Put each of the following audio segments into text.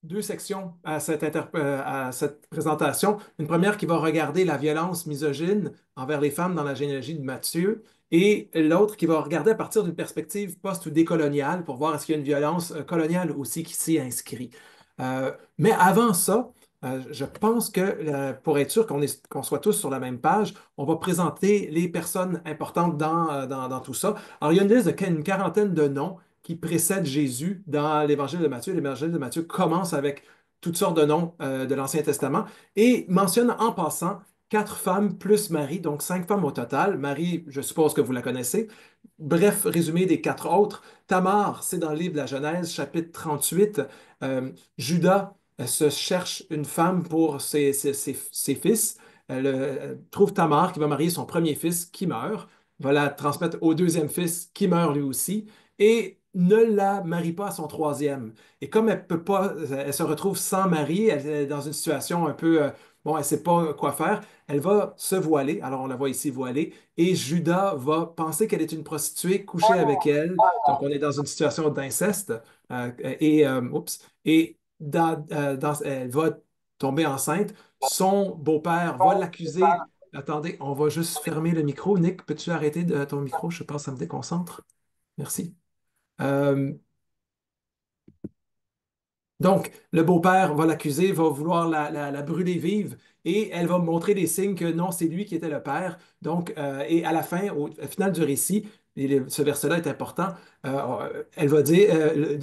deux sections à cette présentation. Une première qui va regarder la violence misogyne envers les femmes dans la généalogie de Matthieu et l'autre qui va regarder à partir d'une perspective post- ou décoloniale pour voir est-ce qu'il y a une violence coloniale aussi qui s'y inscrit. Mais avant ça, je pense que pour être sûr qu'on soit tous sur la même page, on va présenter les personnes importantes dans tout ça. Alors, il y a une liste une quarantaine de noms qui précèdent Jésus dans l'Évangile de Matthieu. L'Évangile de Matthieu commence avec toutes sortes de noms de l'Ancien Testament et mentionne en passant quatre femmes plus Marie, donc cinq femmes au total. Marie, je suppose que vous la connaissez. Bref, résumé des quatre autres. Tamar, c'est dans le livre de la Genèse, chapitre 38. Judas se cherche une femme pour ses fils. Elle trouve Tamar qui va marier son premier fils qui meurt, va la transmettre au deuxième fils qui meurt lui aussi, et ne la marie pas à son troisième. Et comme elle peut pas, elle se retrouve sans mari, elle est dans une situation un peu, bon, elle ne sait pas quoi faire, elle va se voiler, alors on la voit ici voilée, et Judas va penser qu'elle est une prostituée, coucher avec elle, donc on est dans une situation d'inceste, oups, et elle va tomber enceinte. Son beau-père va l'accuser. Attendez, on va juste fermer le micro. Nick, peux-tu arrêter ton micro? Je pense que ça me déconcentre. Merci. Euh, donc, le beau-père va l'accuser, va vouloir la brûler vive et elle va montrer des signes que non, c'est lui qui était le père. Donc, et à la fin, au final du récit, et ce verset-là est important, elle va dire,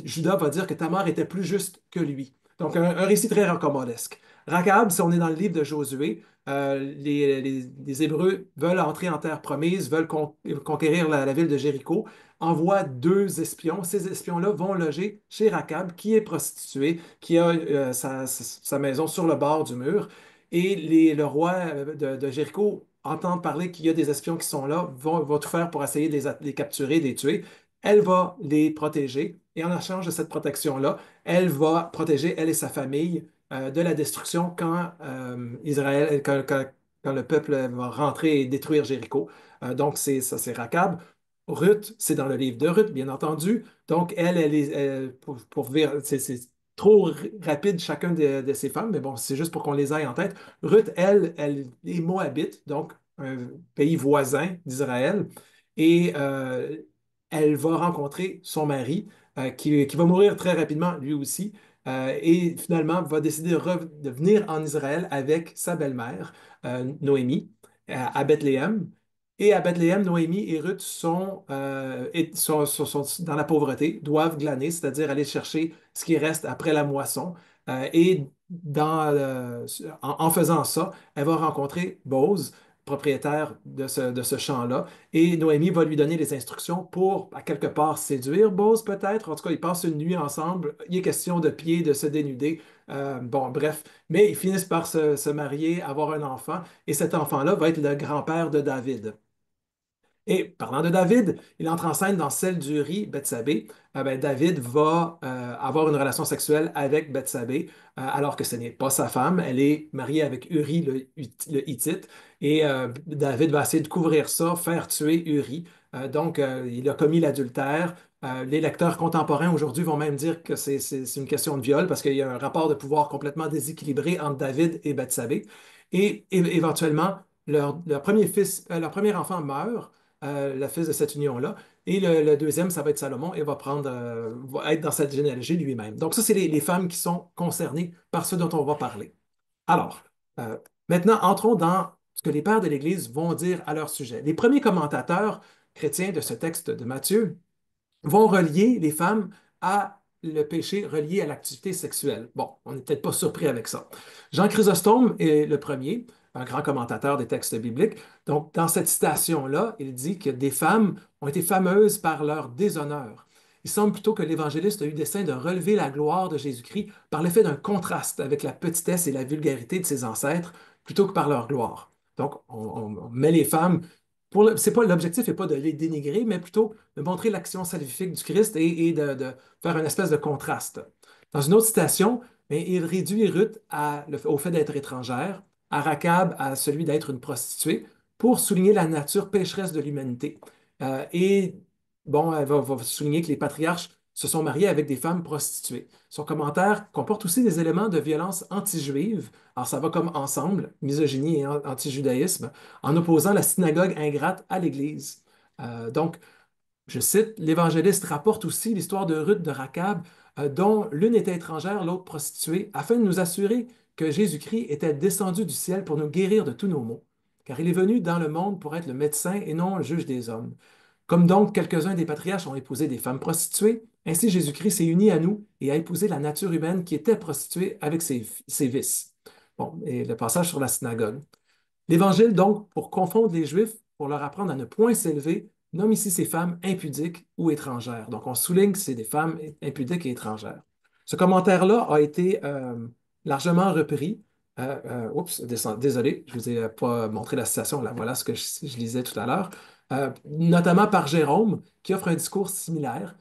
Judas va dire que Tamar était plus juste que lui. Donc, un récit très rocambolesque. Rakab, si on est dans le livre de Josué, les Hébreux veulent entrer en terre promise, veulent conquérir la ville de Jéricho envoie deux espions. Ces espions-là vont loger chez Rakab, qui est prostituée, qui a sa maison sur le bord du mur. Et le roi de Jéricho entend parler qu'il y a des espions qui sont là, va tout faire pour essayer de les capturer, de les tuer. Elle va les protéger et en échange de cette protection-là, elle va protéger, elle et sa famille, de la destruction quand le peuple va rentrer et détruire Jéricho. Donc, ça, c'est Rakab. Ruth, c'est dans le livre de Ruth, bien entendu. Donc, pour dire, c'est trop rapide chacun de ces femmes, mais bon, c'est juste pour qu'on les ait en tête. Ruth, elle est moabite, donc un pays voisin d'Israël, et elle va rencontrer son mari, qui va mourir très rapidement, lui aussi, et finalement va décider de venir en Israël avec sa belle-mère, Noémie, à Bethléem. Et à Bethléem, Noémie et Ruth sont dans la pauvreté, doivent glaner, c'est-à-dire aller chercher ce qui reste après la moisson. Et en faisant ça, elle va rencontrer Bose, propriétaire de ce champ-là. Et Noémie va lui donner les instructions pour, à quelque part, séduire Bose, peut-être. En tout cas, ils passent une nuit ensemble. Il est question de pied, de se dénuder. Bon, bref. Mais ils finissent par se marier, avoir un enfant. Et cet enfant-là va être le grand-père de David. Et parlant de David, il entre en scène dans celle d'Uri, Bethsabée. David va avoir une relation sexuelle avec Bethsabée, alors que ce n'est pas sa femme. Elle est mariée avec Uri, le Hittite. Et David va essayer de couvrir ça, faire tuer Uri. Donc, il a commis l'adultère. Les lecteurs contemporains aujourd'hui vont même dire que c'est une question de viol parce qu'il y a un rapport de pouvoir complètement déséquilibré entre David et Bethsabée. Et éventuellement, leur premier fils, leur premier enfant meurt, le fils de cette union-là. Et le deuxième, ça va être Salomon et va être dans cette généalogie lui-même. Donc, ça, c'est les femmes qui sont concernées par ce dont on va parler. Alors, euh, maintenant, entrons dans ce que les pères de l'Église vont dire à leur sujet. Les premiers commentateurs chrétiens de ce texte de Matthieu vont relier les femmes à le péché relié à l'activité sexuelle. Bon, on n'est peut-être pas surpris avec ça. Jean Chrysostome est le premier, un grand commentateur des textes bibliques. Donc, dans cette citation-là, il dit que des femmes ont été fameuses par leur déshonneur. Il semble plutôt que l'évangéliste a eu dessein de relever la gloire de Jésus-Christ par l'effet d'un contraste avec la petitesse et la vulgarité de ses ancêtres, plutôt que par leur gloire. Donc, on met les femmes c'est pas, l'objectif n'est pas de les dénigrer, mais plutôt de montrer l'action salvifique du Christ et de faire une espèce de contraste. Dans une autre citation, mais il réduit Ruth au fait d'être étrangère, à Rakab à celui d'être une prostituée, pour souligner la nature pécheresse de l'humanité. Et bon, elle va souligner que les patriarches se sont mariés avec des femmes prostituées. Son commentaire comporte aussi des éléments de violence anti-juive. Alors ça va comme ensemble, misogynie et anti-judaïsme, en opposant la synagogue ingrate à l'Église. Donc, je cite, l'évangéliste rapporte aussi l'histoire de Ruth de Rachab, dont l'une était étrangère, l'autre prostituée, afin de nous assurer que Jésus-Christ était descendu du ciel pour nous guérir de tous nos maux, car il est venu dans le monde pour être le médecin et non le juge des hommes. Comme donc quelques-uns des patriarches ont épousé des femmes prostituées, ainsi Jésus-Christ s'est uni à nous et a épousé la nature humaine qui était prostituée avec ses vices. Bon, et le passage sur la synagogue. L'Évangile, donc, pour confondre les Juifs, pour leur apprendre à ne point s'élever, nomme ici ces femmes impudiques ou étrangères. Donc, on souligne que c'est des femmes impudiques et étrangères. Ce commentaire-là a été largement repris. Désolé, je ne vous ai pas montré la citation. Là, voilà ce que je lisais tout à l'heure. Notamment par Jérôme, qui offre un discours similaire.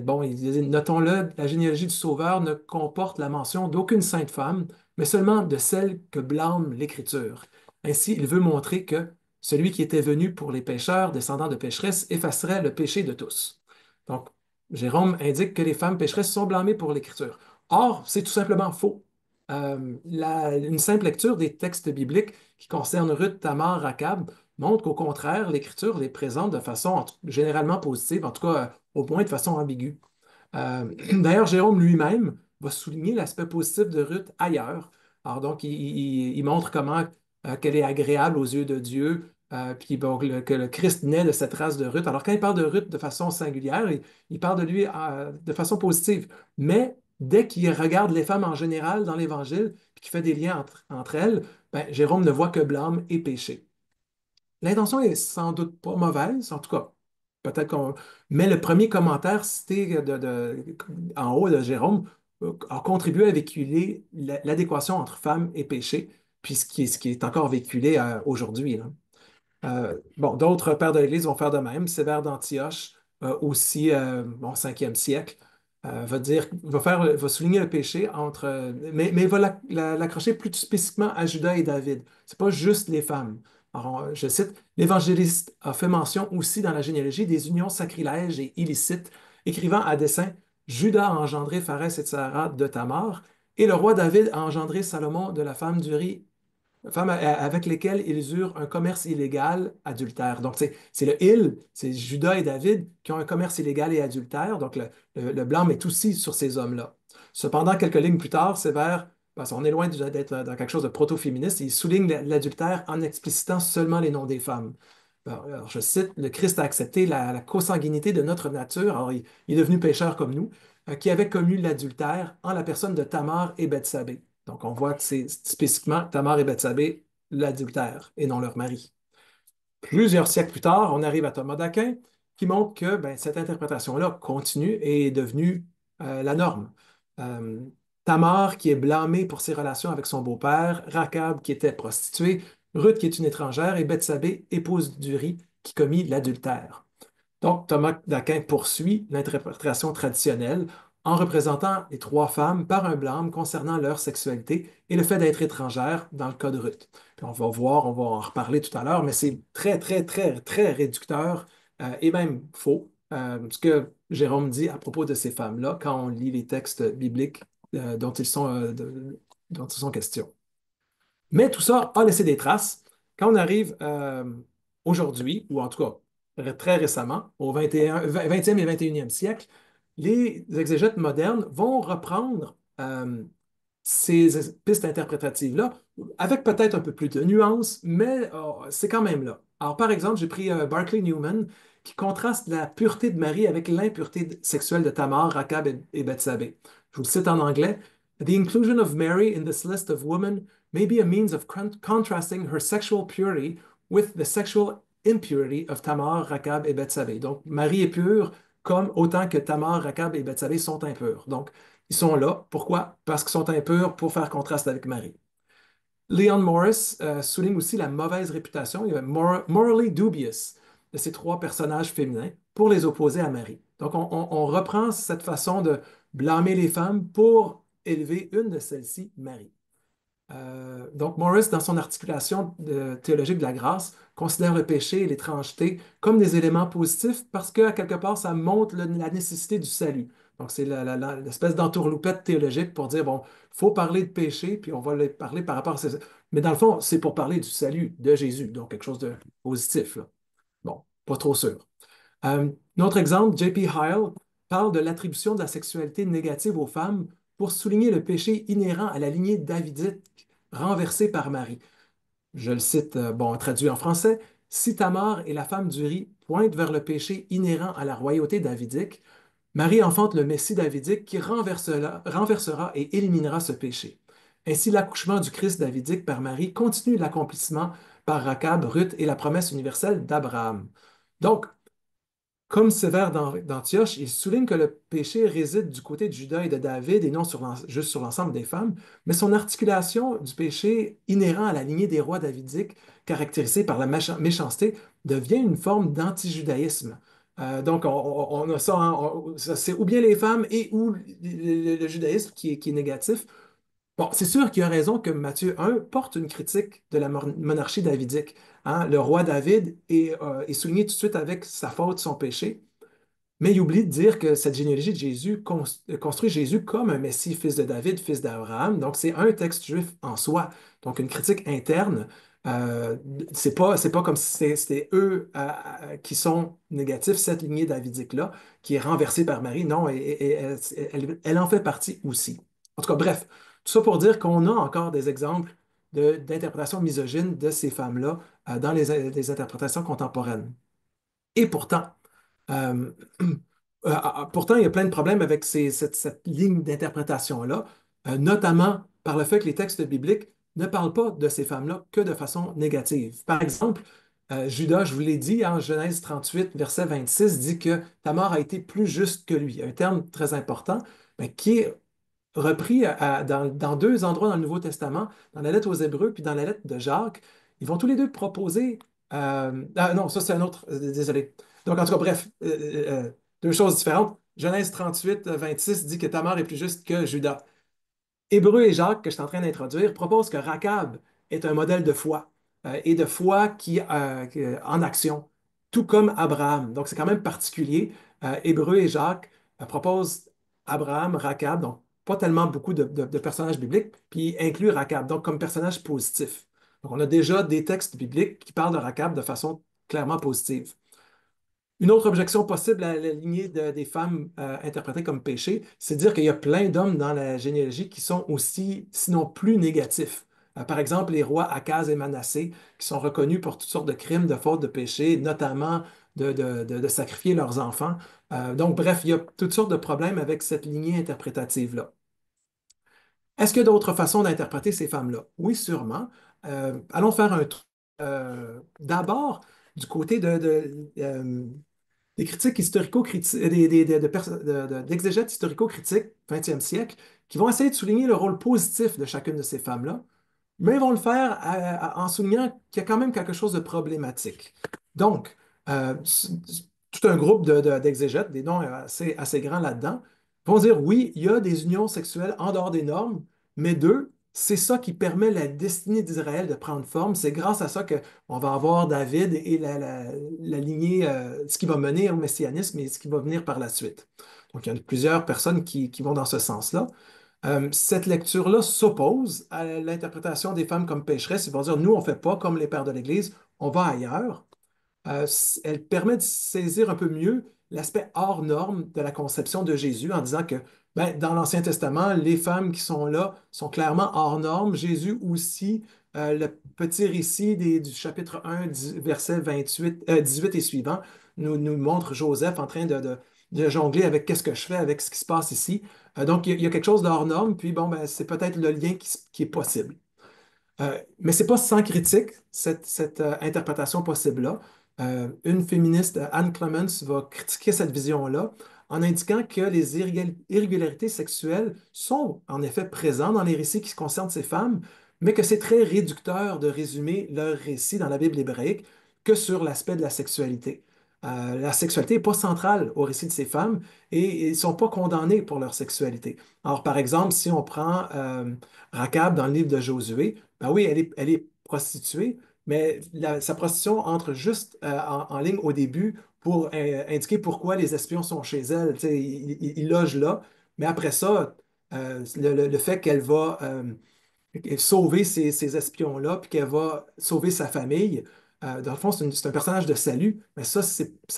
Bon, il dit, notons-le, la généalogie du Sauveur ne comporte la mention d'aucune sainte femme, mais seulement de celle que blâme l'Écriture. Ainsi, il veut montrer que celui qui était venu pour les pécheurs, descendants de pécheresses, effacerait le péché de tous. Donc, Jérôme indique que les femmes pécheresses sont blâmées pour l'Écriture. Or, c'est tout simplement faux. Une simple lecture des textes bibliques qui concernent Ruth, Tamar, Rachab montre qu'au contraire, l'Écriture les présente de façon généralement positive, en tout cas au moins de façon ambiguë. D'ailleurs, Jérôme lui-même va souligner l'aspect positif de Ruth ailleurs. Alors donc, il montre comment qu'elle est agréable aux yeux de Dieu, puis bon, que le Christ naît de cette race de Ruth. Alors quand il parle de Ruth de façon singulière, il parle de lui de façon positive. Mais dès qu'il regarde les femmes en général dans l'Évangile, puis qu'il fait des liens entre elles, ben, Jérôme ne voit que blâme et péché. L'intention est sans doute pas mauvaise, en tout cas, peut-être qu'on. Mais le premier commentaire cité en haut de Jérôme a contribué à véhiculer l'adéquation entre femme et péché, puis ce qui est encore véhiculé aujourd'hui, là. Bon, d'autres pères de l'Église vont faire de même. Sévère d'Antioche, aussi, bon, 5e siècle, va souligner le péché mais il va l'accrocher plus spécifiquement à Judas et David. C'est pas juste les femmes. Alors, je cite, l'Évangéliste a fait mention aussi dans la généalogie des unions sacrilèges et illicites, écrivant à dessein, Judas a engendré Pharès et Tsara de Tamar, et le roi David a engendré Salomon de la femme d'Uri femmes avec lesquelles ils eurent un commerce illégal adultère. Donc, c'est le il, c'est Judas et David qui ont un commerce illégal et adultère. Donc, le blâme est aussi sur ces hommes-là. Cependant, quelques lignes plus tard, Sévère, parce qu'on est loin d'être dans quelque chose de proto-féministe, il souligne l'adultère en explicitant seulement les noms des femmes. Alors, je cite, le Christ a accepté la consanguinité de notre nature, alors il est devenu pécheur comme nous, qui avait commis l'adultère en la personne de Tamar et Bethsabée. Donc, on voit que c'est spécifiquement Tamar et Bethsabée l'adultère et non leur mari. Plusieurs siècles plus tard, on arrive à Thomas d'Aquin qui montre que ben, cette interprétation-là continue et est devenue la norme. Euh, Tamar qui est blâmée pour ses relations avec son beau-père, Rachab qui était prostituée, Ruth qui est une étrangère et Bethsabée, épouse d'Uri, qui commit l'adultère. Donc, Thomas d'Aquin poursuit l'interprétation traditionnelle en représentant les trois femmes par un blâme concernant leur sexualité et le fait d'être étrangères dans le cas de Ruth. Puis on va voir, on va en reparler tout à l'heure, mais c'est très, très, très, très réducteur et même faux ce que Jérôme dit à propos de ces femmes-là quand on lit les textes bibliques dont ils sont question. Mais tout ça a laissé des traces. Quand on arrive aujourd'hui, ou en tout cas très récemment, au 20e et 21e siècle, les exégètes modernes vont reprendre ces pistes interprétatives-là, avec peut-être un peu plus de nuances, mais c'est quand même là. Alors, par exemple, j'ai pris Barclay Newman, qui contraste la pureté de Marie avec l'impureté sexuelle de Tamar, Rachab et Bethsabée. Je vous le cite en anglais. The inclusion of Mary in this list of women may be a means of contrasting her sexual purity with the sexual impurity of Tamar, Rachab et Bethsabée. Donc, Marie est pure comme autant que Tamar, Rachab et Bethsabée sont impurs. Donc, ils sont là. Pourquoi? Parce qu'ils sont impurs pour faire contraste avec Marie. Leon Morris souligne aussi la mauvaise réputation, il est morally dubious, de ces trois personnages féminins pour les opposer à Marie. Donc, on reprend cette façon de blâmer les femmes pour élever une de celles-ci, Marie. Donc, Morris, dans son articulation théologique de la grâce, considère le péché et l'étrangeté comme des éléments positifs parce qu'à quelque part, ça montre la nécessité du salut. Donc, c'est l'espèce d'entourloupette théologique pour dire, bon, il faut parler de péché, puis on va le parler par rapport à ces... Mais dans le fond, c'est pour parler du salut de Jésus, donc quelque chose de positif, là. Bon, pas trop sûr. Un autre exemple, J.P. Hyle parle de l'attribution de la sexualité négative aux femmes pour souligner le péché inhérent à la lignée davidique renversée par Marie. Je le cite, bon, traduit en français. Si Tamar et la femme d'Uri pointent vers le péché inhérent à la royauté davidique, Marie enfante le Messie davidique qui renversera et éliminera ce péché. Ainsi, l'accouchement du Christ davidique par Marie continue l'accomplissement par Rachab, Ruth et la promesse universelle d'Abraham. Donc, comme Sévère d'Antioche, il souligne que le péché réside du côté de Judas et de David et non juste sur l'ensemble des femmes, mais son articulation du péché inhérent à la lignée des rois davidiques, caractérisée par la méchanceté, devient une forme d'antijudaïsme. Donc, on a ça, hein, c'est ou bien les femmes et ou le judaïsme qui est négatif. Bon, c'est sûr qu'il a raison que Matthieu 1 porte une critique de la monarchie davidique, hein. Le roi David est souligné tout de suite avec sa faute, son péché, mais il oublie de dire que cette généalogie de Jésus construit Jésus comme un Messie, fils de David, fils d'Abraham. Donc, c'est un texte juif en soi. Donc, une critique interne. Euh, c'est pas comme si c'était eux qui sont négatifs, cette lignée davidique-là, qui est renversée par Marie. Non, et elle en fait partie aussi. En tout cas, bref, tout ça pour dire qu'on a encore des exemples d'interprétations misogynes de ces femmes-là dans les interprétations contemporaines. Et pourtant, euh, pourtant, il y a plein de problèmes avec cette ligne d'interprétation-là, notamment par le fait que les textes bibliques ne parlent pas de ces femmes-là que de façon négative. Par exemple, Judas, je vous l'ai dit, en Genèse 38, verset 26, dit que Tamar a été plus juste que lui, un terme très important, mais qui est repris dans deux endroits dans le Nouveau Testament, dans la lettre aux Hébreux puis dans la lettre de Jacques. Ils vont tous les deux proposer... ah non, ça c'est un autre... désolé. Donc en tout cas, bref, deux choses différentes. Genèse 38, 26 dit que Tamar est plus juste que Judas. Hébreu et Jacques, que je suis en train d'introduire, proposent que Rachab est un modèle de foi et de foi en action, tout comme Abraham. Donc, c'est quand même particulier. Hébreu et Jacques proposent Abraham, Rachab, donc pas tellement beaucoup de personnages bibliques, puis inclut Rachab, donc comme personnage positif. Donc, on a déjà des textes bibliques qui parlent de Rachab de façon clairement positive. Une autre objection possible à la lignée des femmes interprétées comme péché, c'est de dire qu'il y a plein d'hommes dans la généalogie qui sont aussi, sinon plus négatifs. Par exemple, les rois Akaz et Manassé, qui sont reconnus pour toutes sortes de crimes, de fautes, de péchés, notamment de sacrifier leurs enfants. Donc, bref, il y a toutes sortes de problèmes avec cette lignée interprétative-là. Est-ce qu'il y a d'autres façons d'interpréter ces femmes-là? Oui, sûrement. Allons faire un tour. D'abord, du côté des critiques historico-critiques, d'exégètes historico-critiques 20e siècle, qui vont essayer de souligner le rôle positif de chacune de ces femmes-là, mais ils vont le faire en soulignant qu'il y a quand même quelque chose de problématique. Donc, tout un groupe d'exégètes, des noms assez grands là-dedans, vont dire oui, il y a des unions sexuelles en dehors des normes, mais deux, c'est ça qui permet la destinée d'Israël de prendre forme. C'est grâce à ça qu'on va avoir David et la lignée, ce qui va mener au messianisme et ce qui va venir par la suite. Donc, il y a plusieurs personnes qui vont dans ce sens-là. Cette lecture-là s'oppose à l'interprétation des femmes comme pécheresses. Ils vont dire, nous, on ne fait pas comme les pères de l'Église, on va ailleurs. Elle permet de saisir un peu mieux l'aspect hors norme de la conception de Jésus en disant que ben, dans l'Ancien Testament, les femmes qui sont là sont clairement hors norme. Jésus aussi, le petit récit du chapitre 1, verset 18 et suivant, nous montre Joseph en train de jongler avec qu'est-ce que je fais avec ce qui se passe ici. Donc, il y a quelque chose de hors norme, puis bon, ben, c'est peut-être le lien qui est possible. Mais c'est pas sans critique, cette interprétation possible-là. Une féministe, Anne Clements, va critiquer cette vision-là en indiquant que les irrégularités sexuelles sont en effet présentes dans les récits qui concernent ces femmes, mais que c'est très réducteur de résumer leur récit dans la Bible hébraïque que sur l'aspect de la sexualité. La sexualité n'est pas centrale au récit de ces femmes et ils ne sont pas condamnés pour leur sexualité. Alors, par exemple, si on prend Rachab dans le livre de Josué, ben oui, elle est prostituée, mais sa prostitution entre juste en ligne au début pour indiquer pourquoi les espions sont chez elle. Tu sais, il loge là, mais après ça, le fait qu'elle va sauver ces espions-là, puis qu'elle va sauver sa famille. Dans le fond, c'est un personnage de salut, mais ça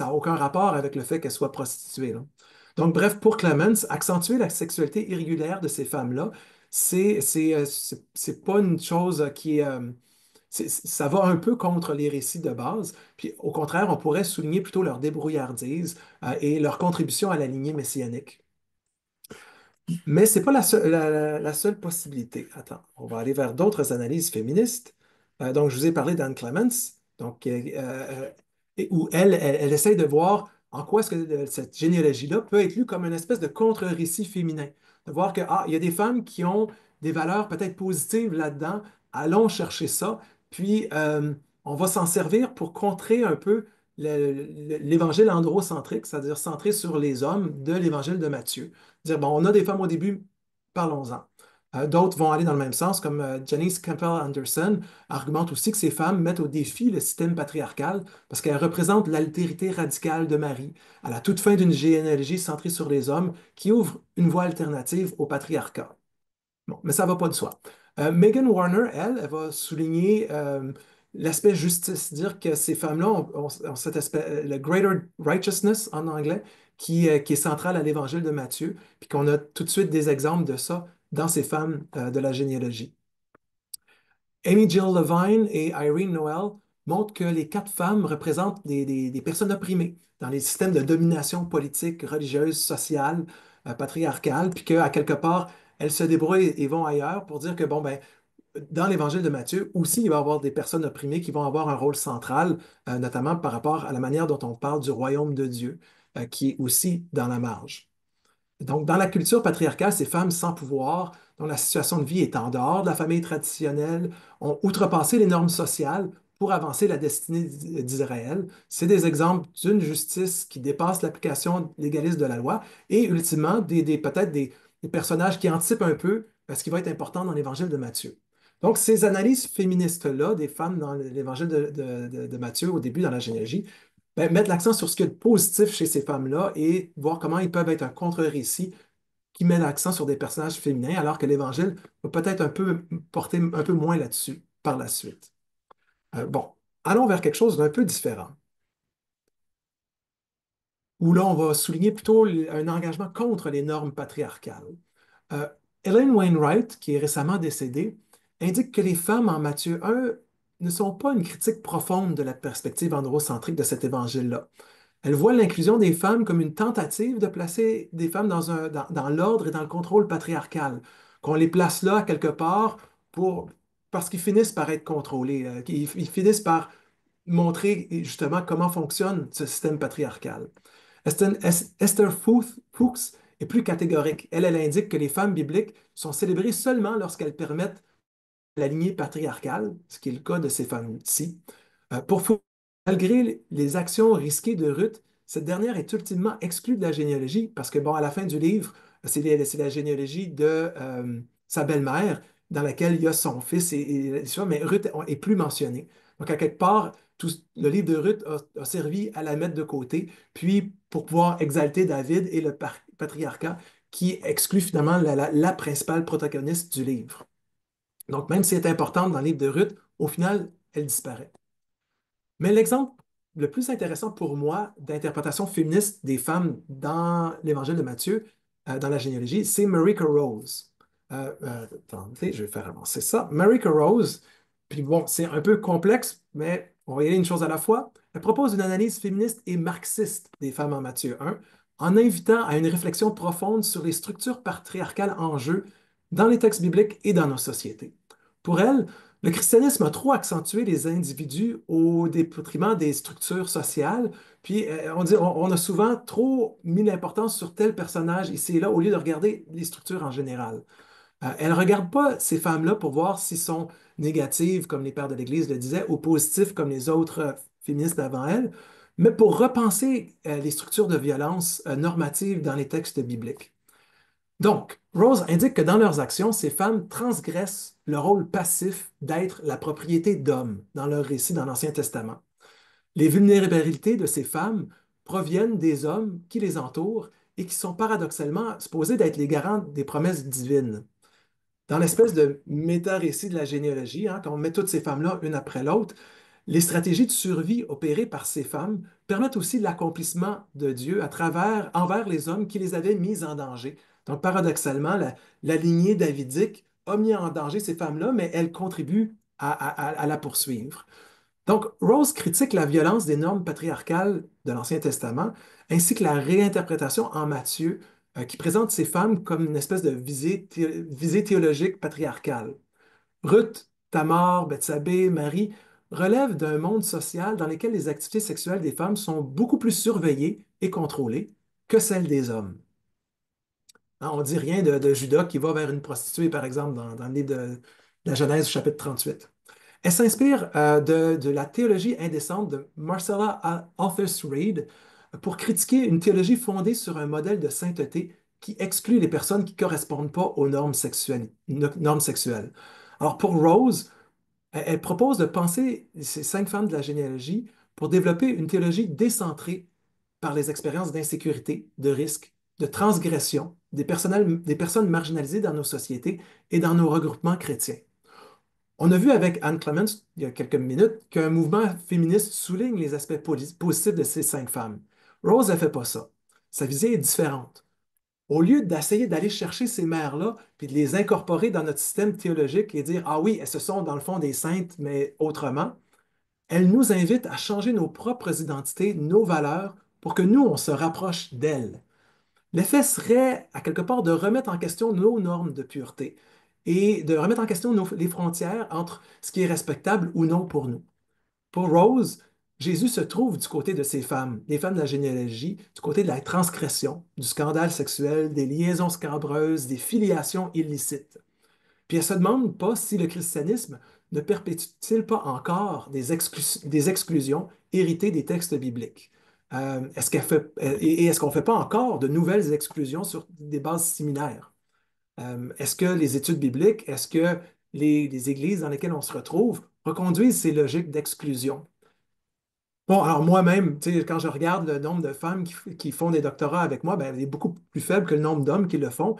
n'a aucun rapport avec le fait qu'elle soit prostituée, là. Donc, bref, pour Clemens, accentuer la sexualité irrégulière de ces femmes-là, c'est pas une chose qui est. Ça va un peu contre les récits de base. Puis, au contraire, on pourrait souligner plutôt leur débrouillardise et leur contribution à la lignée messianique. Mais ce n'est pas la seule possibilité. Attends, on va aller vers d'autres analyses féministes. Donc, je vous ai parlé d'Anne Clements, donc, où elle essaye de voir en quoi est-ce que cette généalogie-là peut être lue comme une espèce de contre-récit féminin. De voir que, il y a des femmes qui ont des valeurs peut-être positives là-dedans, allons chercher ça, puis on va s'en servir pour contrer un peu l'évangile androcentrique, c'est-à-dire centré sur les hommes de l'évangile de Matthieu. Dire, bon, on a des femmes au début, parlons-en. D'autres vont aller dans le même sens, comme Janice Campbell Anderson argumente aussi que ces femmes mettent au défi le système patriarcal parce qu'elles représentent l'altérité radicale de Marie, à la toute fin d'une généalogie centrée sur les hommes qui ouvre une voie alternative au patriarcat. Bon, mais ça ne va pas de soi. Megan Warner, elle va souligner l'aspect justice, dire que ces femmes-là ont cet aspect, le greater righteousness en anglais, qui est central à l'évangile de Matthieu, puis qu'on a tout de suite des exemples de ça dans ces femmes de la généalogie. Amy Jill Levine et Irene Noel montrent que les quatre femmes représentent des personnes opprimées dans les systèmes de domination politique, religieuse, sociale, patriarcale, puis qu'à quelque part, elles se débrouillent et vont ailleurs pour dire que, bon, ben, dans l'Évangile de Matthieu, aussi, il va y avoir des personnes opprimées qui vont avoir un rôle central, notamment par rapport à la manière dont on parle du royaume de Dieu, qui est aussi dans la marge. Donc, dans la culture patriarcale, ces femmes sans pouvoir, dont la situation de vie est en dehors de la famille traditionnelle, ont outrepassé les normes sociales pour avancer la destinée d'Israël. C'est des exemples d'une justice qui dépasse l'application légaliste de la loi et, ultimement, peut-être des personnages qui anticipent un peu ce qui va être important dans l'Évangile de Matthieu. Donc, ces analyses féministes-là, des femmes dans l'Évangile de Matthieu, au début, dans la généalogie, ben, mettre l'accent sur ce qu'il y a de positif chez ces femmes-là et voir comment ils peuvent être un contre-récit qui met l'accent sur des personnages féminins, alors que l'Évangile va peut-être un peu porter un peu moins là-dessus par la suite. Bon, allons vers quelque chose d'un peu différent, où là, on va souligner plutôt un engagement contre les normes patriarcales. Euh, Ellen Wainwright, qui est récemment décédée, indique que les femmes en Matthieu 1 ne sont pas une critique profonde de la perspective androcentrique de cet évangile-là. Elle voit l'inclusion des femmes comme une tentative de placer des femmes dans l'ordre et dans le contrôle patriarcal, qu'on les place là quelque part parce qu'ils finissent par être contrôlés, qu'ils finissent par montrer justement comment fonctionne ce système patriarcal. Esther Fuchs est plus catégorique. Elle indique que les femmes bibliques sont célébrées seulement lorsqu'elles permettent la lignée patriarcale, ce qui est le cas de ces femmes-ci. Pour Foucault, malgré les actions risquées de Ruth, cette dernière est ultimement exclue de la généalogie parce que, bon, à la fin du livre, c'est la généalogie de sa belle-mère dans laquelle il y a son fils, mais Ruth est plus mentionnée. Donc, à quelque part, le livre de Ruth a servi à la mettre de côté, puis pour pouvoir exalter David et le patriarcat qui exclut finalement la principale protagoniste du livre. Donc, même si elle est importante dans le livre de Ruth, au final, elle disparaît. Mais l'exemple le plus intéressant pour moi d'interprétation féministe des femmes dans l'Évangile de Matthieu, dans la généalogie, c'est Marika Rose. Attendez, je vais faire avancer ça. Marika Rose, puis bon, c'est un peu complexe, mais on va y aller une chose à la fois. Elle propose une analyse féministe et marxiste des femmes en Matthieu 1, en invitant à une réflexion profonde sur les structures patriarcales en jeu dans les textes bibliques et dans nos sociétés. Pour elle, le christianisme a trop accentué les individus au détriment des structures sociales, puis on a souvent trop mis l'importance sur tel personnage ici et là au lieu de regarder les structures en général. Elle ne regarde pas ces femmes-là pour voir s'ils sont négatives, comme les pères de l'Église le disaient, ou positifs, comme les autres féministes avant elle, mais pour repenser les structures de violence normatives dans les textes bibliques. Donc, Rose indique que dans leurs actions, ces femmes transgressent le rôle passif d'être la propriété d'hommes dans leur récit dans l'Ancien Testament. Les vulnérabilités de ces femmes proviennent des hommes qui les entourent et qui sont paradoxalement supposés d'être les garants des promesses divines. Dans l'espèce de méta-récit de la généalogie, hein, quand on met toutes ces femmes-là une après l'autre, les stratégies de survie opérées par ces femmes permettent aussi l'accomplissement de Dieu à travers, envers les hommes qui les avaient mises en danger. Donc, paradoxalement, la lignée davidique a mis en danger ces femmes-là, mais elles contribuent à la poursuivre. Donc, Rose critique la violence des normes patriarcales de l'Ancien Testament, ainsi que la réinterprétation en Matthieu, qui présente ces femmes comme une espèce de visée théologique patriarcale. Ruth, Tamar, Bethsabée, Marie relèvent d'un monde social dans lequel les activités sexuelles des femmes sont beaucoup plus surveillées et contrôlées que celles des hommes. Hein, on ne dit rien de Judas qui va vers une prostituée, par exemple, dans le livre de la Genèse, chapitre 38. Elle s'inspire de la théologie indécente de Marcella Althus Reid pour critiquer une théologie fondée sur un modèle de sainteté qui exclut les personnes qui ne correspondent pas aux normes sexuelles. Alors pour Rose, elle propose de penser ces 5 femmes de la généalogie pour développer une théologie décentrée par les expériences d'insécurité, de risque, de transgression des personnes marginalisées dans nos sociétés et dans nos regroupements chrétiens. On a vu avec Anne Clements, il y a quelques minutes, qu'un mouvement féministe souligne les aspects positifs de ces 5 femmes. Rose ne fait pas ça. Sa visée est différente. Au lieu d'essayer d'aller chercher ces mères-là, puis de les incorporer dans notre système théologique et dire, ah oui, elles se sont dans le fond des saintes, mais autrement, elle nous invite à changer nos propres identités, nos valeurs, pour que nous, on se rapproche d'elles. L'effet serait, à quelque part, de remettre en question nos normes de pureté et de remettre en question les frontières entre ce qui est respectable ou non pour nous. Pour Rose, Jésus se trouve du côté de ces femmes, des femmes de la généalogie, du côté de la transgression, du scandale sexuel, des liaisons scabreuses, des filiations illicites. Puis elle se demande pas si le christianisme ne perpétue-t-il pas encore des exclusions héritées des textes bibliques. Est-ce qu'elle fait, et est-ce qu'on ne fait pas encore de nouvelles exclusions sur des bases similaires? Est-ce que les études bibliques, est-ce que les églises dans lesquelles on se retrouve reconduisent ces logiques d'exclusion? Bon, alors moi-même, tu sais, quand je regarde le nombre de femmes qui font des doctorats avec moi, ben, il est beaucoup plus faible que le nombre d'hommes qui le font.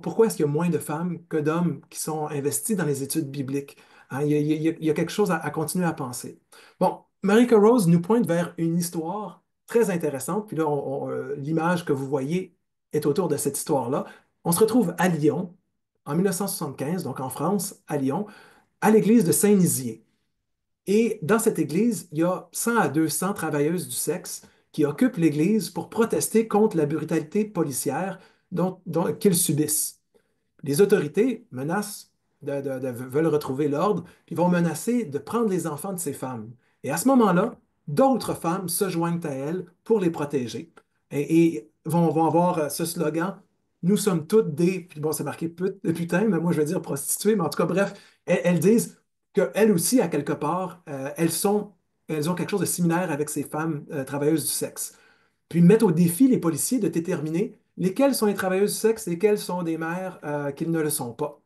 Pourquoi est-ce qu'il y a moins de femmes que d'hommes qui sont investis dans les études bibliques? Hein, il y a quelque chose à continuer à penser. Bon, Marika Rose nous pointe vers une histoire très intéressante. Puis là, l'image que vous voyez est autour de cette histoire-là. On se retrouve à Lyon, en 1975, donc en France, à Lyon, à l'église de Saint-Nizier. Et dans cette église, il y a 100 à 200 travailleuses du sexe qui occupent l'église pour protester contre la brutalité policière qu'ils subissent. Les autorités veulent retrouver l'ordre, puis vont menacer de prendre les enfants de ces femmes. Et à ce moment-là, d'autres femmes se joignent à elles pour les protéger et vont avoir ce slogan, nous sommes toutes des, puis bon, c'est marqué putain, mais moi je vais dire prostituées, mais en tout cas, bref, elles disent qu'elles aussi, à quelque part, elles ont quelque chose de similaire avec ces femmes travailleuses du sexe. Puis mettre au défi les policiers de déterminer lesquelles sont les travailleuses du sexe, lesquelles sont des mères qui ne le sont pas.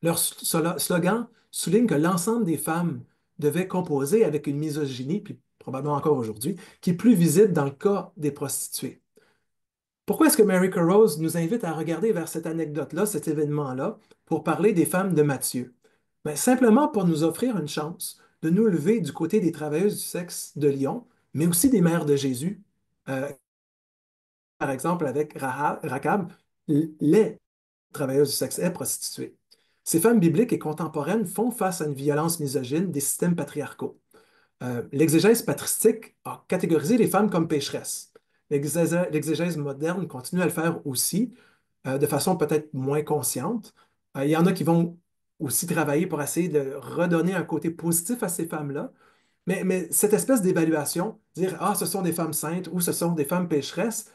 Leur slogan souligne que l'ensemble des femmes devaient composer avec une misogynie, puis probablement encore aujourd'hui, qui est plus visible dans le cas des prostituées. Pourquoi est-ce que Mary Rose nous invite à regarder vers cette anecdote-là, cet événement-là, pour parler des femmes de Matthieu? Ben, simplement pour nous offrir une chance de nous lever du côté des travailleuses du sexe de Lyon, mais aussi des mères de Jésus, euh, par exemple avec Rachab, les travailleuses du sexe et prostituées. Ces femmes bibliques et contemporaines font face à une violence misogyne des systèmes patriarcaux. L'exégèse patristique a catégorisé les femmes comme pécheresses. L'exégèse moderne continue à le faire aussi, de façon peut-être moins consciente. Il y en a qui vont aussi travailler pour essayer de redonner un côté positif à ces femmes-là. Mais cette espèce d'évaluation, dire, ah, ce sont des femmes saintes ou ce sont des femmes pécheresses,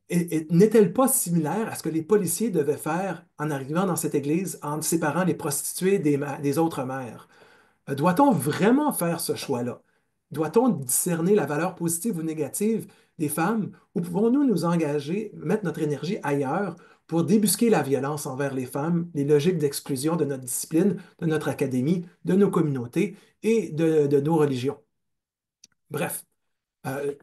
n'est-elle pas similaire à ce que les policiers devaient faire en arrivant dans cette église en séparant les prostituées des autres mères? Doit-on vraiment faire ce choix-là? Doit-on discerner la valeur positive ou négative des femmes ou pouvons-nous nous engager, mettre notre énergie ailleurs pour débusquer la violence envers les femmes, les logiques d'exclusion de notre discipline, de notre académie, de nos communautés et de nos religions. Bref, euh,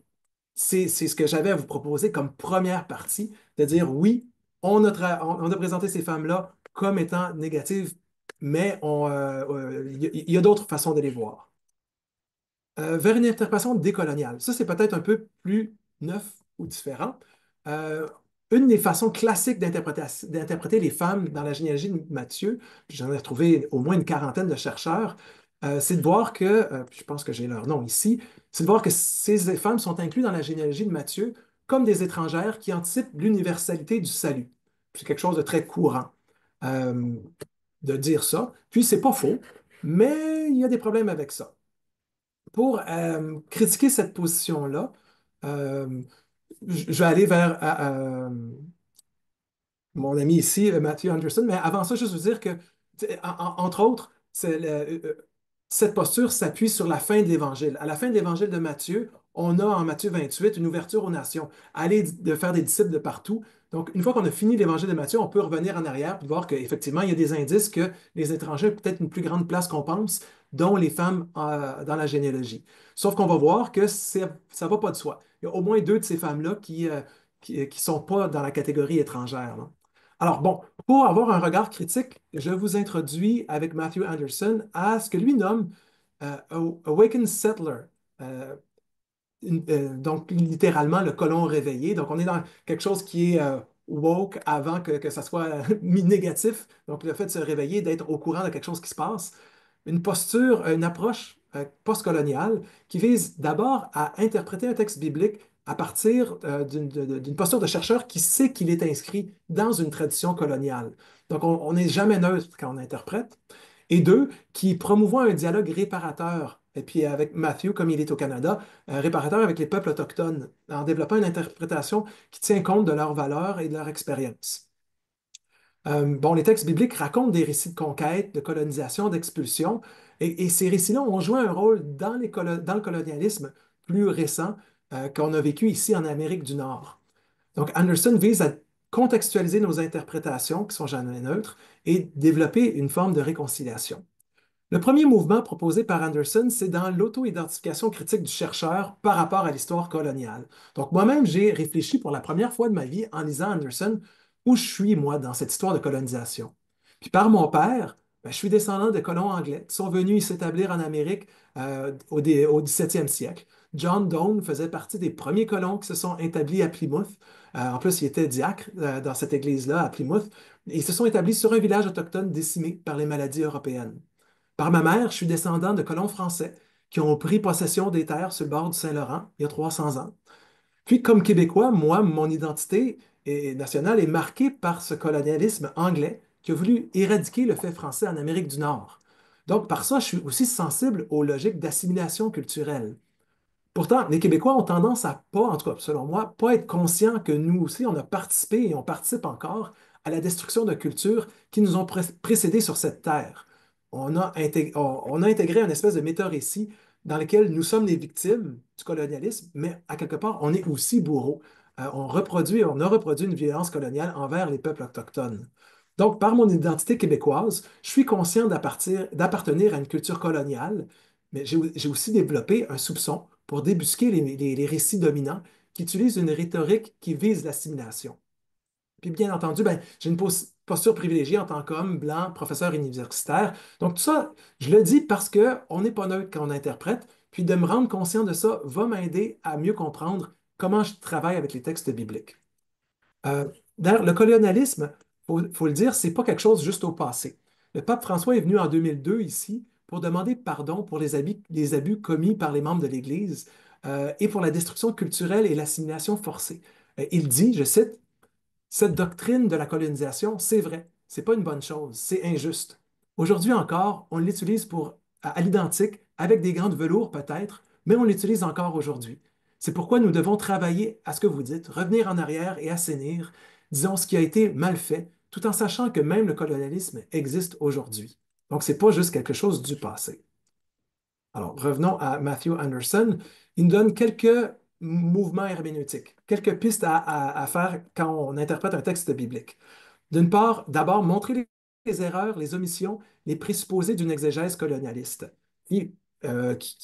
c'est ce que j'avais à vous proposer comme première partie, de dire oui, on a présenté ces femmes-là comme étant négatives, mais il y a d'autres façons de les voir. Vers une interprétation décoloniale. Ça, c'est peut-être un peu plus neuf ou différent. Euh, une des façons classiques d'interpréter les femmes dans la généalogie de Matthieu, puis j'en ai retrouvé au moins une quarantaine de chercheurs, c'est de voir que, je pense que j'ai leur nom ici, c'est de voir que ces femmes sont incluses dans la généalogie de Matthieu comme des étrangères qui anticipent l'universalité du salut. C'est quelque chose de très courant euh, de dire ça. Puis, c'est pas faux, mais il y a des problèmes avec ça. Pour critiquer cette position-là, euh, je vais aller vers mon ami ici, Matthew Anderson, mais avant ça, juste vous dire que, entre autres, cette posture s'appuie sur la fin de l'Évangile. À la fin de l'Évangile de Matthieu, on a en Matthieu 28 une ouverture aux nations, aller de faire des disciples de partout. Donc, une fois qu'on a fini l'Évangile de Matthieu, on peut revenir en arrière et voir qu'effectivement, il y a des indices que les étrangers ont peut-être une plus grande place qu'on pense, dont les femmes dans la généalogie. Sauf qu'on va voir que ça ne va pas de soi. Il y a au moins deux de ces femmes-là qui sont pas dans la catégorie étrangère, là. Alors bon, pour avoir un regard critique, je vous introduis avec Matthew Anderson à ce que lui nomme Awakened Settler. Euh, donc littéralement le colon réveillé. Donc on est dans quelque chose qui est woke avant que ça soit mis négatif. Donc le fait de se réveiller, d'être au courant de quelque chose qui se passe. Une posture, une approche postcoloniale qui vise d'abord à interpréter un texte biblique à partir d'une posture de chercheur qui sait qu'il est inscrit dans une tradition coloniale. Donc on n'est jamais neutre quand on interprète. Et deux, qui promouvoit un dialogue réparateur. Et puis avec Matthew, comme il est au Canada, réparateur avec les peuples autochtones, en développant une interprétation qui tient compte de leurs valeurs et de leur expérience. Bon, les textes bibliques racontent des récits de conquête, de colonisation, d'expulsion, et ces récits-là ont joué un rôle dans le colonialisme plus récent qu'on a vécu ici en Amérique du Nord. Donc, Anderson vise à contextualiser nos interprétations, qui sont jamais neutres, et développer une forme de réconciliation. Le premier mouvement proposé par Anderson, c'est dans l'auto-identification critique du chercheur par rapport à l'histoire coloniale. Donc moi-même, j'ai réfléchi pour la première fois de ma vie en lisant Anderson où je suis, moi, dans cette histoire de colonisation. Puis par mon père, ben, je suis descendant de colons anglais qui sont venus s'établir en Amérique au 17e siècle. John Donne faisait partie des premiers colons qui se sont établis à Plymouth. En plus, il était diacre dans cette église-là, à Plymouth. Et ils se sont établis sur un village autochtone décimé par les maladies européennes. Par ma mère, je suis descendant de colons français qui ont pris possession des terres sur le bord du Saint-Laurent il y a 300 ans. Puis, comme Québécois, moi, mon identité nationale est marquée par ce colonialisme anglais qui a voulu éradiquer le fait français en Amérique du Nord. Donc, par ça, je suis aussi sensible aux logiques d'assimilation culturelle. Pourtant, les Québécois ont tendance à pas, en tout cas selon moi, pas être conscients que nous aussi, on a participé et on participe encore à la destruction de cultures qui nous ont précédés sur cette terre. On a intégré une espèce de méta-récit dans lequel nous sommes les victimes du colonialisme, mais à quelque part, on est aussi bourreaux. On a reproduit une violence coloniale envers les peuples autochtones. Donc, par mon identité québécoise, je suis conscient d'appartenir à une culture coloniale, mais j'ai aussi développé un soupçon pour débusquer les récits dominants qui utilisent une rhétorique qui vise l'assimilation. Puis bien entendu, ben, j'ai une posture privilégiée en tant qu'homme blanc, professeur universitaire. Donc tout ça, je le dis parce qu'on n'est pas neutre quand on interprète, puis de me rendre conscient de ça va m'aider à mieux comprendre comment je travaille avec les textes bibliques. Euh, D'ailleurs, le colonialisme, faut le dire, c'est pas quelque chose juste au passé. Le pape François est venu en 2002 ici pour demander pardon pour les abus commis par les membres de l'Église et pour la destruction culturelle et l'assimilation forcée. Il dit, je cite, cette doctrine de la colonisation, c'est vrai, c'est pas une bonne chose, c'est injuste. Aujourd'hui encore, on l'utilise à l'identique, avec des gants de velours peut-être, mais on l'utilise encore aujourd'hui. C'est pourquoi nous devons travailler à ce que vous dites, revenir en arrière et assainir, disons, ce qui a été mal fait, tout en sachant que même le colonialisme existe aujourd'hui. Donc, c'est pas juste quelque chose du passé. Alors, revenons à Matthew Anderson. Il nous donne quelques mouvements herméneutiques, quelques pistes à faire quand on interprète un texte biblique. D'une part, d'abord, montrer les erreurs, les omissions, les présupposés d'une exégèse colonialiste, qui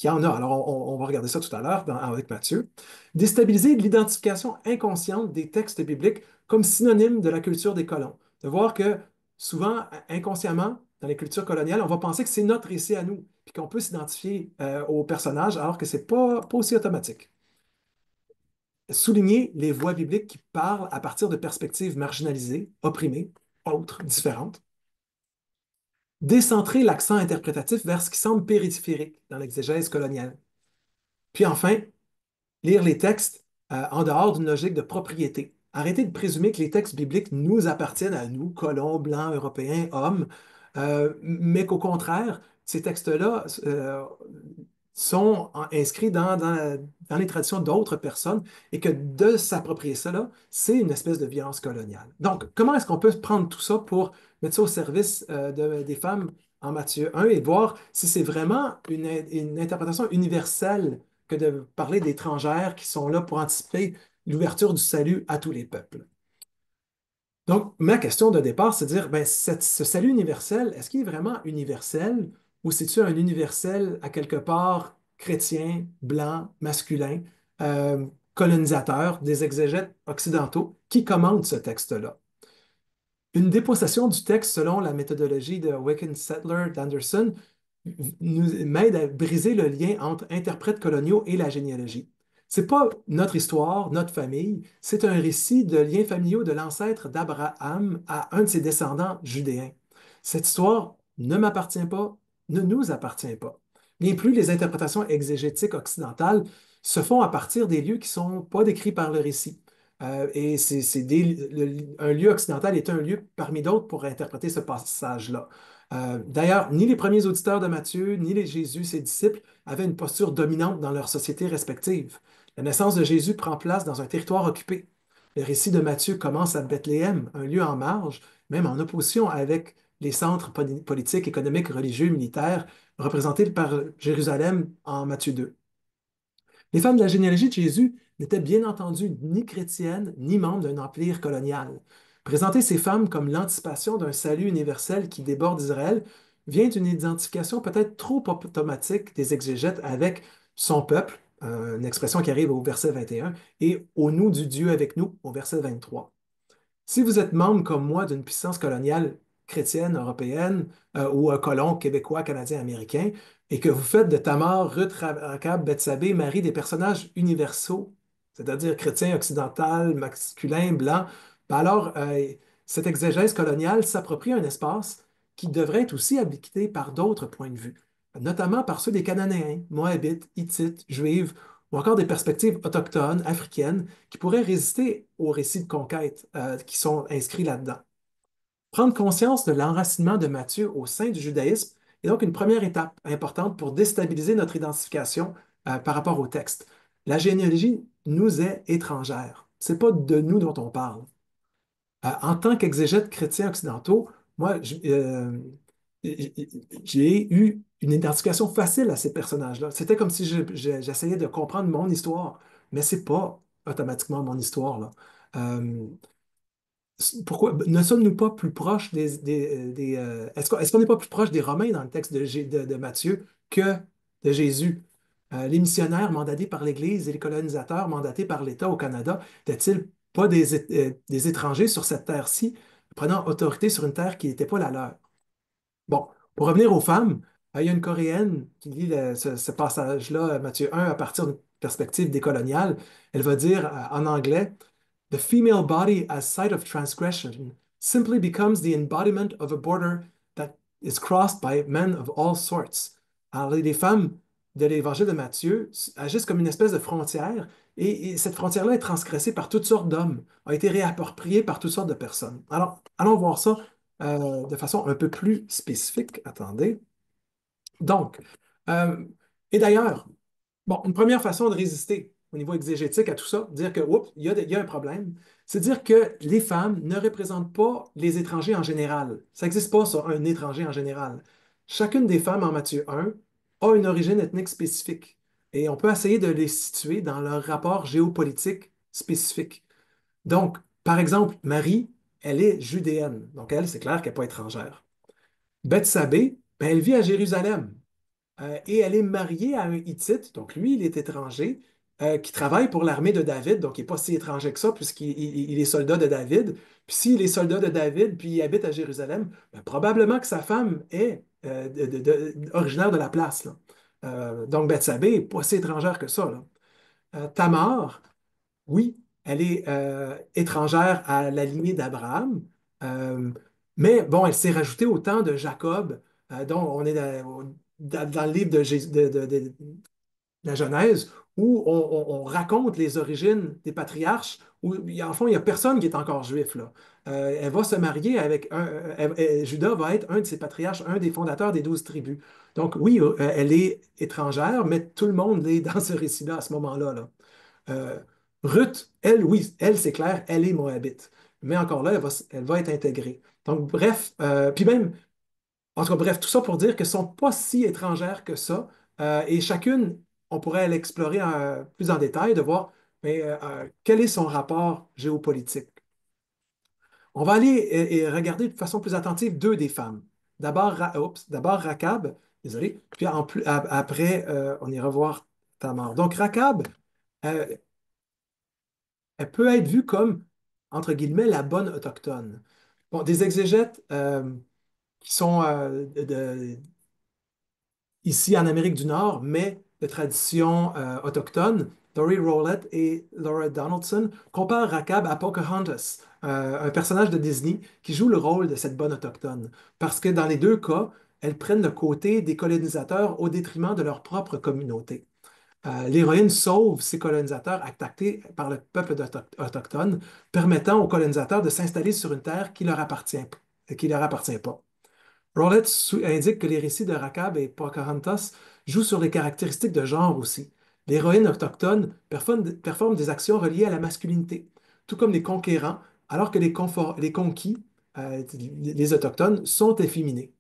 en a. Alors, on va regarder ça tout à l'heure avec Matthieu. Déstabiliser l'identification inconsciente des textes bibliques comme synonyme de la culture des colons. De voir que souvent, inconsciemment, dans les cultures coloniales, on va penser que c'est notre récit à nous, puis qu'on peut s'identifier aux personnages, alors que c'est pas aussi automatique. Souligner les voix bibliques qui parlent à partir de perspectives marginalisées, opprimées, autres, différentes. Décentrer l'accent interprétatif vers ce qui semble périphérique dans l'exégèse coloniale. Puis enfin, lire les textes en dehors d'une logique de propriété. Arrêter de présumer que les textes bibliques nous appartiennent à nous, colons, blancs, européens, hommes, mais qu'au contraire, ces textes-là sont inscrits dans les traditions d'autres personnes et que de s'approprier cela, c'est une espèce de violence coloniale. Donc, comment est-ce qu'on peut prendre tout ça pour mettre ça au service des femmes en Matthieu 1 et voir si c'est vraiment une interprétation universelle que de parler d'étrangères qui sont là pour anticiper l'ouverture du salut à tous les peuples? Donc, ma question de départ, c'est de dire, ben, ce salut universel, est-ce qu'il est vraiment universel ou c'est-tu un universel à quelque part chrétien, blanc, masculin, colonisateur, des exégètes occidentaux qui commentent ce texte-là? Une dépossession du texte selon la méthodologie de Wiccan Settler d'Anderson m'aide à briser le lien entre interprètes coloniaux et la généalogie. C'est pas notre histoire, notre famille, c'est un récit de liens familiaux de l'ancêtre d'Abraham à un de ses descendants judéens. Cette histoire ne m'appartient pas, ne nous appartient pas. Bien plus, les interprétations exégétiques occidentales se font à partir des lieux qui ne sont pas décrits par le récit. Et un lieu occidental est un lieu parmi d'autres pour interpréter ce passage-là. D'ailleurs, ni les premiers auditeurs de Matthieu, ni les Jésus, ses disciples, avaient une posture dominante dans leurs sociétés respectives. La naissance de Jésus prend place dans un territoire occupé. Le récit de Matthieu commence à Bethléem, un lieu en marge, même en opposition avec les centres politiques, économiques, religieux, militaires représentés par Jérusalem en Matthieu 2. Les femmes de la généalogie de Jésus n'étaient bien entendu ni chrétiennes ni membres d'un empire colonial. Présenter ces femmes comme l'anticipation d'un salut universel qui déborde Israël vient d'une identification peut-être trop automatique des exégètes avec son peuple, une expression qui arrive au verset 21, et au nous du Dieu avec nous au verset 23. Si vous êtes membre comme moi d'une puissance coloniale chrétienne, européenne, ou un colon québécois, canadien, américain, et que vous faites de Tamar, Ruth, Rachab, Bethsabée, Marie des personnages universaux, c'est-à-dire chrétiens, occidental, masculin, blanc, ben alors cette exégèse coloniale s'approprie un espace qui devrait être aussi habité par d'autres points de vue, notamment par ceux des Cananéens, Moabites, Hittites, Juifs, ou encore des perspectives autochtones, africaines, qui pourraient résister aux récits de conquête qui sont inscrits là-dedans. Prendre conscience de l'enracinement de Matthieu au sein du judaïsme est donc une première étape importante pour déstabiliser notre identification par rapport au texte. La généalogie nous est étrangère. C'est pas de nous dont on parle. En tant qu'exégète chrétien occidentaux, moi, j'ai eu une identification facile à ces personnages-là. C'était comme si j'essayais de comprendre mon histoire, mais c'est pas automatiquement mon histoire, là. Euh, Pourquoi ne sommes-nous pas plus proches est-ce qu'on n'est pas plus proche des Romains dans le texte de Matthieu que de Jésus? Les missionnaires mandatés par l'Église et les colonisateurs mandatés par l'État au Canada n'étaient-ils pas des étrangers sur cette terre-ci, prenant autorité sur une terre qui n'était pas la leur? Bon, pour revenir aux femmes, il y a une Coréenne qui lit ce passage-là, Matthieu 1, à partir d'une perspective décoloniale. Elle va dire en anglais: The female body as site of transgression simply becomes the embodiment of a border that is crossed by men of all sorts. Alors, les femmes de l'Évangile de Matthieu agissent comme une espèce de frontière, et cette frontière-là est transgressée par toutes sortes d'hommes, a été réappropriée par toutes sortes de personnes. Alors, allons voir ça de façon un peu plus spécifique. Attendez. Donc, euh, et d'ailleurs, bon, une première façon de résister au niveau exégétique à tout ça, dire que, oups, il y a un problème, c'est dire que les femmes ne représentent pas les étrangers en général. Ça n'existe pas, ça, un étranger en général. Chacune des femmes en Matthieu 1 a une origine ethnique spécifique. et on peut essayer de les situer dans leur rapport géopolitique spécifique. Donc, par exemple, Marie, elle est judéenne. Donc, elle, c'est clair qu'elle n'est pas étrangère. Bethsabée, ben, elle vit à Jérusalem. Et elle est mariée à un Hittite, donc lui, il est étranger, qui travaille pour l'armée de David, donc il n'est pas si étranger que ça, puisqu'il est soldat de David. Puis s'il est soldat de David, puis il habite à Jérusalem, ben, probablement que sa femme est originaire de la place, là. Donc Bethsabée n'est pas si étrangère que ça, là. Tamar, oui, elle est étrangère à la lignée d'Abraham, euh, mais bon, elle s'est rajoutée au temps de Jacob, dont on est dans le livre de la Genèse, où on raconte les origines des patriarches, où en fond, il n'y a personne qui est encore juif, là. Elle va se marier avec Judas va être un de ses patriarches, un des fondateurs des 12 tribus. Donc oui, elle est étrangère, mais tout le monde l'est dans ce récit-là à ce moment-là, là. Euh, Ruth, elle, oui, elle, c'est clair, elle est moabite. Mais encore là, elle va être intégrée. Donc, bref, puis même, en tout cas, bref, tout ça pour dire qu'elles ne sont pas si étrangères que ça. Et chacune, on pourrait l'explorer plus en détail, de voir mais, quel est son rapport géopolitique. On va aller et regarder de façon plus attentive deux des femmes. D'abord Rakab, désolé, puis après, on ira voir Tamar. Donc, Rakab, euh, elle peut être vue comme, entre guillemets, la bonne autochtone. Bon, des exégètes qui sont ici en Amérique du Nord, mais de tradition autochtone, Dory Rowlett et Laura Donaldson comparent Rakab à Pocahontas, un personnage de Disney qui joue le rôle de cette bonne autochtone. Parce que dans les deux cas, elles prennent le côté des colonisateurs au détriment de leur propre communauté. L'héroïne sauve ces colonisateurs attaqués par le peuple autochtone, permettant aux colonisateurs de s'installer sur une terre qui leur appartient pas. Rowlett indique que les récits de Rakab et Pocahontas jouent sur les caractéristiques de genre aussi. L'héroïne autochtone performe des actions reliées à la masculinité, tout comme les conquérants, alors que les conquis, les autochtones, sont efféminés.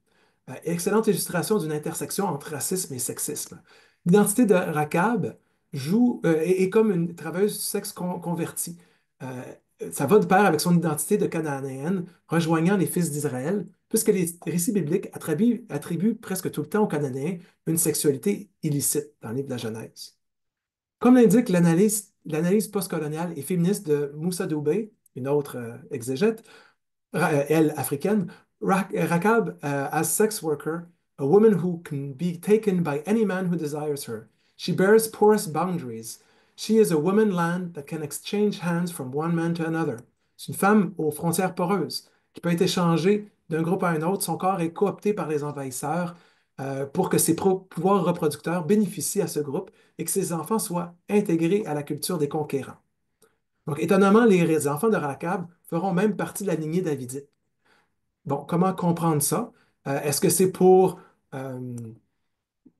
Excellente illustration d'une intersection entre racisme et sexisme. L'identité de Rakab est comme une travailleuse du sexe convertie. Euh, Ça va de pair avec son identité de Cananéenne, rejoignant les fils d'Israël, puisque les récits bibliques attribuent presque tout le temps aux Cananéens une sexualité illicite dans le livre de la Genèse. Comme l'indique l'analyse postcoloniale et féministe de Moussa Doubé, une autre exégète, elle africaine, Rakab as sex worker, a woman who can be taken by any man who desires her. She bears porous boundaries. She is a woman land that can exchange hands from one man to another. C'est une femme aux frontières poreuses qui peut être échangée d'un groupe à un autre. Son corps est coopté par les envahisseurs pour que ses pouvoirs reproducteurs bénéficient à ce groupe et que ses enfants soient intégrés à la culture des conquérants. Donc, étonnamment, les enfants de Rakab feront même partie de la lignée davidite. Bon, comment comprendre ça? Est-ce que c'est euh,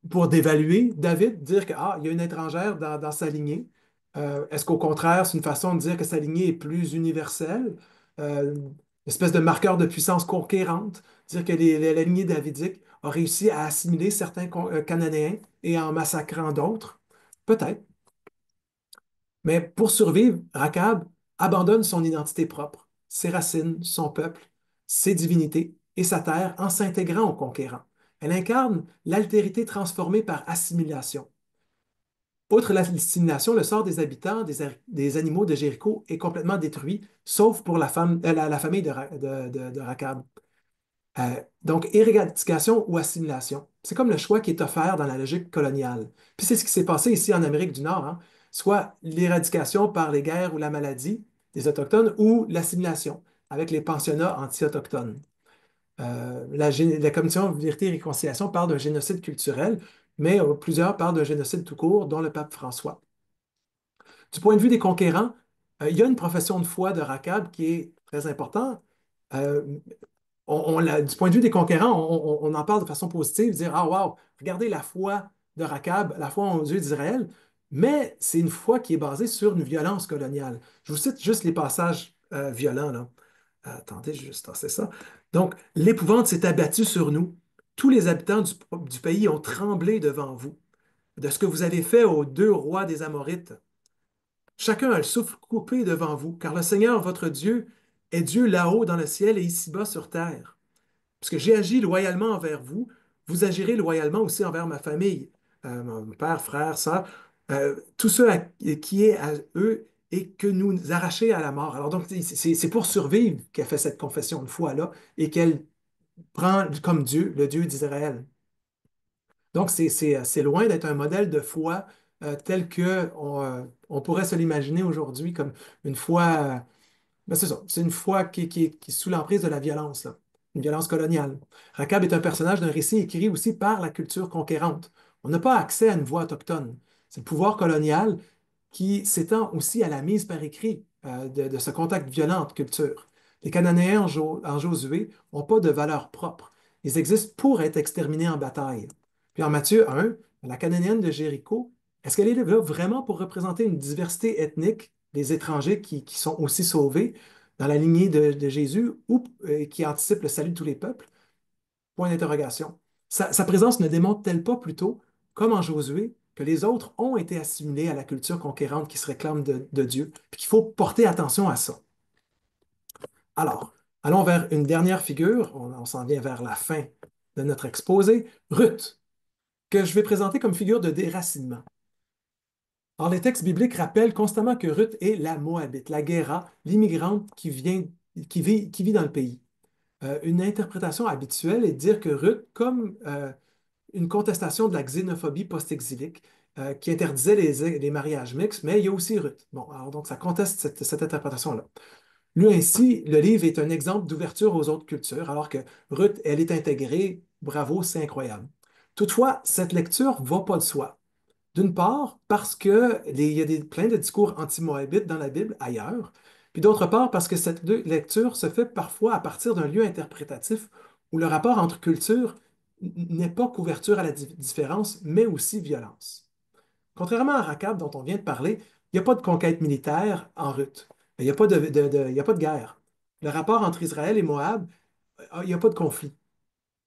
pour dévaluer David, dire qu'il y a une étrangère dans sa lignée? Est-ce qu'au contraire, c'est une façon de dire que sa lignée est plus universelle? Une espèce de marqueur de puissance conquérante, dire que la lignée davidique a réussi à assimiler certains Cananéens et en massacrant d'autres? Peut-être. Mais pour survivre, Rakab abandonne son identité propre, ses racines, son peuple, ses divinités et sa terre en s'intégrant aux conquérants. Elle incarne l'altérité transformée par assimilation. Outre l'assimilation, le sort des habitants, des animaux de Jéricho est complètement détruit, sauf pour la famille de Rakab. Donc, éradication ou assimilation, c'est comme le choix qui est offert dans la logique coloniale. Puis c'est ce qui s'est passé ici en Amérique du Nord, hein. Soit l'éradication par les guerres ou la maladie des Autochtones ou l'assimilation avec les pensionnats anti-autochtones. La Commission Vérité et Réconciliation parle d'un génocide culturel, mais plusieurs parlent d'un génocide tout court, dont le pape François. Du point de vue des conquérants, il y a une profession de foi de Rakab qui est très importante. Euh, du point de vue des conquérants, on en parle de façon positive, dire, ah wow, regardez la foi de Rakab, la foi en Dieu d'Israël, mais c'est une foi qui est basée sur une violence coloniale. Je vous cite juste les passages violents, là. Attendez, juste, c'est ça. Donc, l'épouvante s'est abattue sur nous. Tous les habitants du pays ont tremblé devant vous. de ce que vous avez fait aux deux rois des Amorites. Chacun a le souffle coupé devant vous, car le Seigneur, votre Dieu, est Dieu là-haut dans le ciel et ici-bas sur terre. Puisque j'ai agi loyalement envers vous, vous agirez loyalement aussi envers ma famille, mon père, frère, sœur, tous ceux qui est à eux et que nous arrachez à la mort. Alors donc, c'est pour survivre qu'elle fait cette confession de foi-là et qu'elle prend comme Dieu, le Dieu d'Israël. Donc, c'est loin d'être un modèle de foi tel que on pourrait se l'imaginer aujourd'hui comme une foi. Ben, c'est ça. C'est une foi qui est sous l'emprise de la violence, là. Une violence coloniale. Rakab est un personnage d'un récit écrit aussi par la culture conquérante. On n'a pas accès à une voix autochtone. C'est le pouvoir colonial qui s'étend aussi à la mise par écrit de ce contact violent entre cultures. Les Cananéens en Josué n'ont pas de valeur propre. Ils existent pour être exterminés en bataille. Puis en Matthieu 1, la Cananéenne de Jéricho, est-ce qu'elle est là vraiment pour représenter une diversité ethnique, des étrangers qui sont aussi sauvés dans la lignée de Jésus ou qui anticipe le salut de tous les peuples? Point d'interrogation. Sa présence ne démontre-t-elle pas plutôt, comme en Josué, que les autres ont été assimilés à la culture conquérante qui se réclame de Dieu, puis qu'il faut porter attention à ça? Alors, allons vers une dernière figure, on s'en vient vers la fin de notre exposé, Ruth, que je vais présenter comme figure de déracinement. Or, les textes bibliques rappellent constamment que Ruth est la Moabite, la Guéra, l'immigrante qui vit dans le pays. Une interprétation habituelle est de dire que Ruth, comme une contestation de la xénophobie post-exilique, qui interdisait les mariages mixtes, mais il y a aussi Ruth. Bon, alors donc ça conteste cette interprétation-là. Lui ainsi, le livre est un exemple d'ouverture aux autres cultures, alors que Ruth, elle est intégrée. Bravo, c'est incroyable. Toutefois, cette lecture va pas de soi. D'une part, parce qu'il y a plein de discours anti-moabites dans la Bible ailleurs, puis d'autre part, parce que cette lecture se fait parfois à partir d'un lieu interprétatif où le rapport entre cultures n'est pas couverture à la différence, mais aussi violence. Contrairement à Rakab dont on vient de parler, il n'y a pas de conquête militaire en Ruth. Il n'y a pas il y a pas de guerre. Le rapport entre Israël et Moab, il n'y a pas de conflit.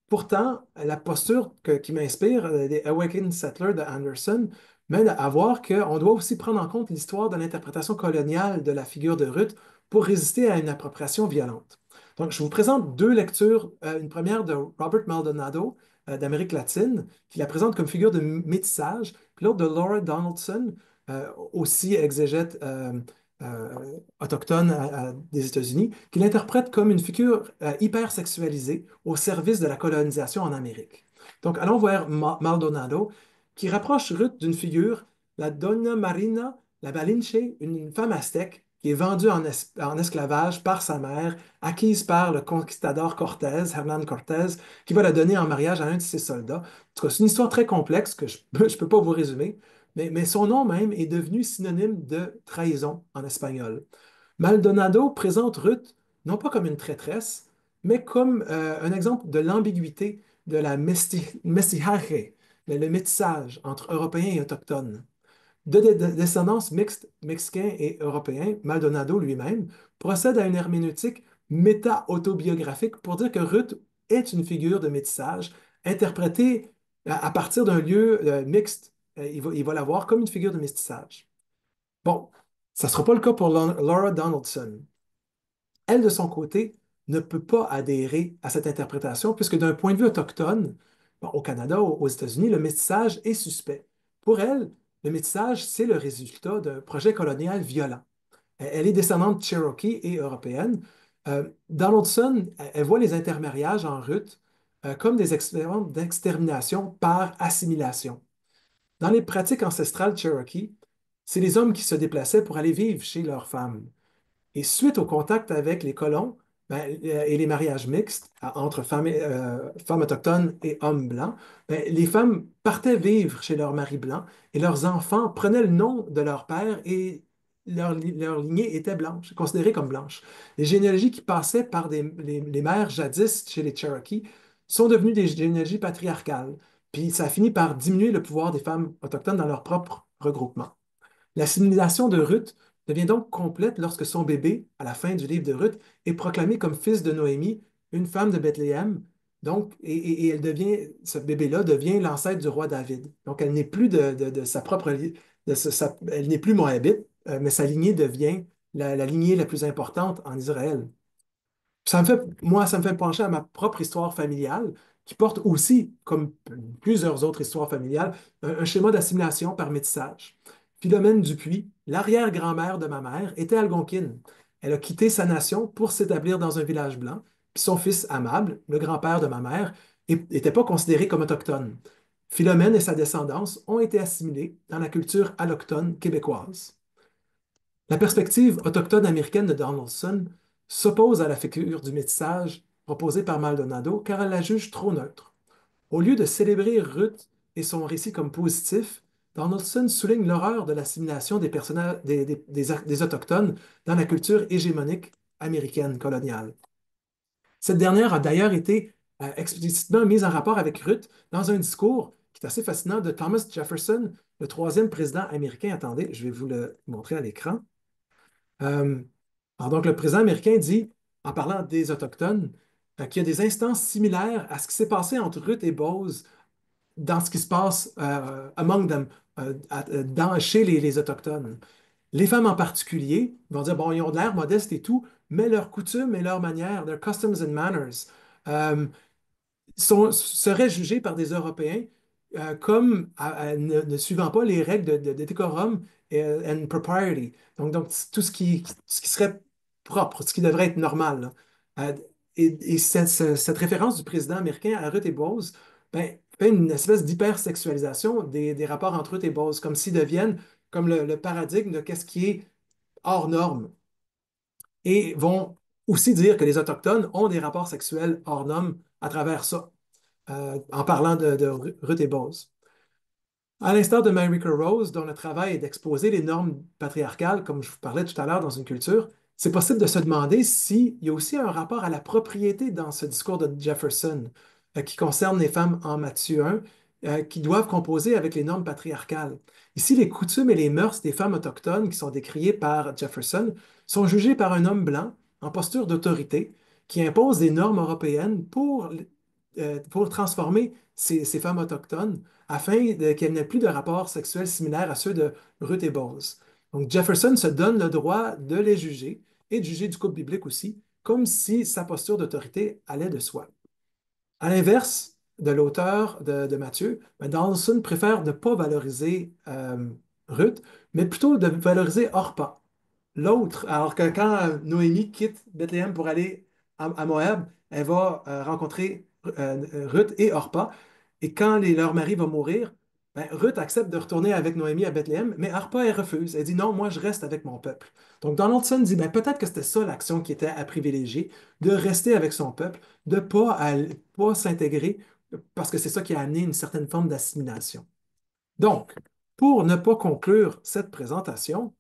Pourtant, la posture qui m'inspire, des Awakened Settlers de Anderson, mène à voir qu'on doit aussi prendre en compte l'histoire de l'interprétation coloniale de la figure de Ruth pour résister à une appropriation violente. Donc, je vous présente deux lectures. Une première de Robert Maldonado d'Amérique latine, qui la présente comme figure de métissage, puis l'autre de Laura Donaldson, aussi exégète autochtone des États-Unis, qui l'interprète comme une figure hypersexualisée au service de la colonisation en Amérique. Donc, allons voir Maldonado, qui rapproche Ruth d'une figure, la Donna Marina, la Balinche, une femme aztèque qui est vendue en esclavage par sa mère, acquise par le conquistador Cortés, Hernán Cortés, qui va la donner en mariage à un de ses soldats. En tout cas, c'est une histoire très complexe que je ne peux pas vous résumer, mais son nom même est devenu synonyme de trahison en espagnol. Maldonado présente Ruth non pas comme une traîtresse, mais comme un exemple de l'ambiguïté de la mestizaje, le métissage entre Européens et Autochtones. De descendance mixte mexicain et européen, Maldonado lui-même procède à une herméneutique méta-autobiographique pour dire que Ruth est une figure de métissage interprétée à partir d'un lieu mixte. Il va la voir comme une figure de métissage. Bon, ça ne sera pas le cas pour Laura Donaldson. Elle, de son côté, ne peut pas adhérer à cette interprétation puisque d'un point de vue autochtone, bon, au Canada, aux États-Unis, le métissage est suspect. Pour elle, le métissage, c'est le résultat d'un projet colonial violent. Elle est descendante Cherokee et européenne. Donaldson, elle voit les intermariages en Ruth comme des expériences d'extermination par assimilation. Dans les pratiques ancestrales Cherokee, c'est les hommes qui se déplaçaient pour aller vivre chez leurs femmes. Et suite au contact avec les colons et les mariages mixtes entre femmes autochtones et hommes blancs, les femmes partaient vivre chez leurs maris blancs et leurs enfants prenaient le nom de leur père et leur lignée était blanche, considérée comme blanche. Les généalogies qui passaient par les mères jadis chez les Cherokees sont devenues des généalogies patriarcales. Puis ça a fini par diminuer le pouvoir des femmes autochtones dans leur propre regroupement. L'assimilation de Ruth devient donc complète lorsque son bébé, à la fin du livre de Ruth, est proclamé comme fils de Noémie, une femme de Bethléem, Donc, et elle devient, ce bébé-là devient l'ancêtre du roi David. Donc, elle n'est plus de sa propre, elle n'est plus moabite, mais sa lignée devient la lignée la plus importante en Israël. Ça me fait, moi, ça me fait pencher à ma propre histoire familiale, qui porte aussi, comme plusieurs autres histoires familiales, un schéma d'assimilation par métissage. Philomène Dupuis, l'arrière-grand-mère de ma mère, était algonquine. Elle a quitté sa nation pour s'établir dans un village blanc, puis son fils Amable, le grand-père de ma mère, n'était pas considéré comme autochtone. Philomène et sa descendance ont été assimilés dans la culture allochtone québécoise. La perspective autochtone américaine de Donaldson s'oppose à la figure du métissage proposée par Maldonado car elle la juge trop neutre. Au lieu de célébrer Ruth et son récit comme positif, Donaldson souligne l'horreur de l'assimilation des personnages des Autochtones dans la culture hégémonique américaine coloniale. Cette dernière a d'ailleurs été explicitement mise en rapport avec Ruth dans un discours qui est assez fascinant de Thomas Jefferson, le troisième président américain. Attendez, je vais vous le montrer à l'écran. Euh, alors donc, le président américain dit, en parlant des Autochtones, qu'il y a des instances similaires à ce qui s'est passé entre Ruth et Bose dans ce qui se passe among them, chez les Autochtones. Les femmes en particulier vont dire, bon, ils ont de l'air modestes et tout, mais leurs coutumes et leurs manières, their customs and manners, euh, seraient jugés par des Européens comme ne suivant pas les règles de décorum et and propriety. Donc tout ce qui serait propre, ce qui devrait être normal, là. Euh, et cette référence du président américain à Ruth et Bose ben, fait une espèce d'hypersexualisation des rapports entre Ruth et Bose, comme s'ils deviennent comme le paradigme de qu'est-ce qui est hors norme. Et vont aussi dire que les Autochtones ont des rapports sexuels hors normes à travers ça en parlant de Ruth et Bose. À l'instar de Marika Rose, dont le travail est d'exposer les normes patriarcales, comme je vous parlais tout à l'heure dans une culture, c'est possible de se demander s'il y a aussi un rapport à la propriété dans ce discours de Jefferson, qui concerne les femmes en Matthieu 1, qui doivent composer avec les normes patriarcales. Ici, les coutumes et les mœurs des femmes autochtones qui sont décriées par Jefferson sont jugées par un homme blanc en posture d'autorité qui impose des normes européennes pour transformer ces femmes autochtones afin qu'elles n'aient plus de rapports sexuels similaires à ceux de Ruth et Bose. Donc Jefferson se donne le droit de les juger et de juger du couple biblique aussi, comme si sa posture d'autorité allait de soi. À l'inverse de l'auteur de Matthieu, ben, Donaldson préfère ne pas valoriser Ruth, mais plutôt de valoriser Orpa, l'autre. Alors que quand Noémie quitte Bethléem pour aller à Moab, elle va rencontrer Ruth et Orpa. Et quand leur mari va mourir, ben, Ruth accepte de retourner avec Noémie à Bethléem, mais Orpa, elle refuse. Elle dit non, moi, je reste avec mon peuple. Donc Donaldson dit ben, peut-être que c'était ça l'action qui était à privilégier, de rester avec son peuple, de ne pas s'intégrer, parce que c'est ça qui a amené une certaine forme d'assimilation. Donc, pour ne pas conclure cette présentation,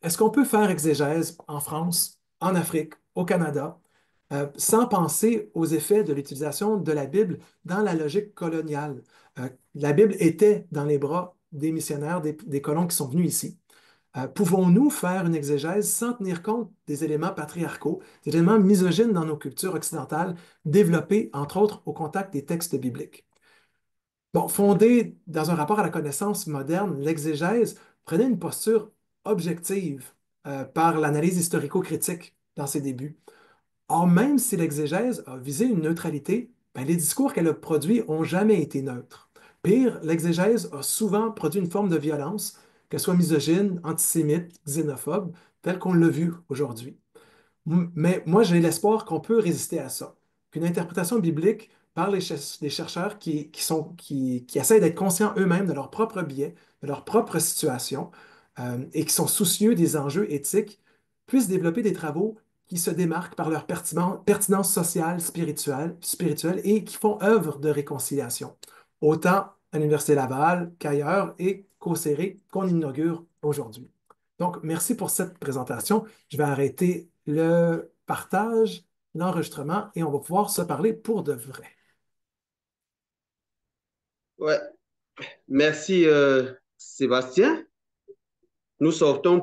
est-ce qu'on peut faire exégèse en France, en Afrique, au Canada, sans penser aux effets de l'utilisation de la Bible dans la logique coloniale? La Bible était dans les bras des missionnaires, des colons qui sont venus ici. Pouvons-nous faire une exégèse sans tenir compte des éléments patriarcaux, des éléments misogynes dans nos cultures occidentales, développés, entre autres, au contact des textes bibliques? Bon, fondé dans un rapport à la connaissance moderne, l'exégèse prenait une posture objective par l'analyse historico-critique dans ses débuts. Or, même si l'exégèse a visé une neutralité, ben, les discours qu'elle a produits n'ont jamais été neutres. Pire, l'exégèse a souvent produit une forme de violence, qu'elle soit misogyne, antisémite, xénophobe, telle qu'on l'a vu aujourd'hui. Mais moi, j'ai l'espoir qu'on peut résister à ça, qu'une interprétation biblique par les chercheurs qui essaient d'être conscients eux-mêmes de leur propre biais, de leur propre situation, et qui sont soucieux des enjeux éthiques, puissent développer des travaux qui se démarquent par leur pertinence sociale, spirituelle et qui font œuvre de réconciliation, autant à l'Université Laval qu'ailleurs et qu'au CERE qu'on inaugure aujourd'hui. Donc, merci pour cette présentation. Je vais arrêter le partage, l'enregistrement et on va pouvoir se parler pour de vrai. Ouais, merci Sébastien. Nous sortons